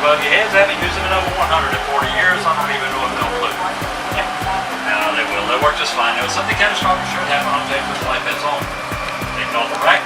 above your heads. They haven't used them in over 140 years. I don't even know if they'll flip. No, they will. They work just fine. If something catastrophic should happen, I'll take with life heads on. Taking off the rack.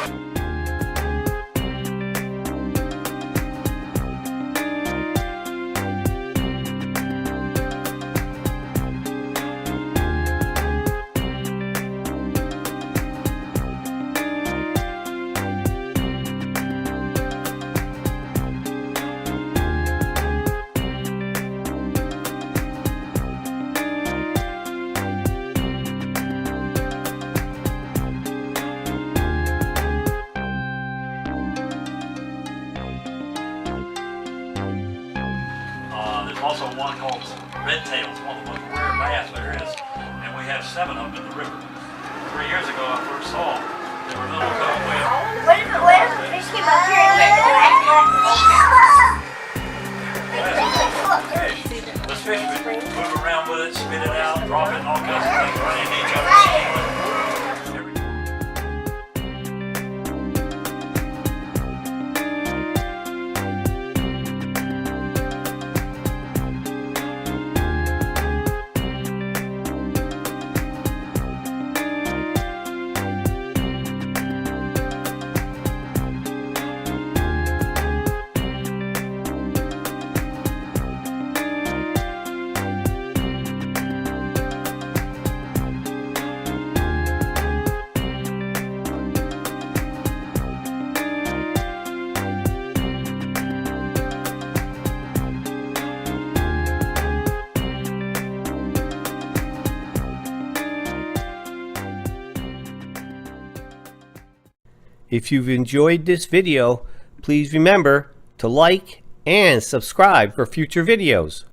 There's also one called red tails, one of the most rare bass there is, and we have 7 of them in the river. 3 years ago I first saw them. They were little cove whales. What if the fish came up here and This fish would move around with it, spit it out, drop it, and all kinds of things, run into each other, steal it. If you've enjoyed this video, please remember to like and subscribe for future videos.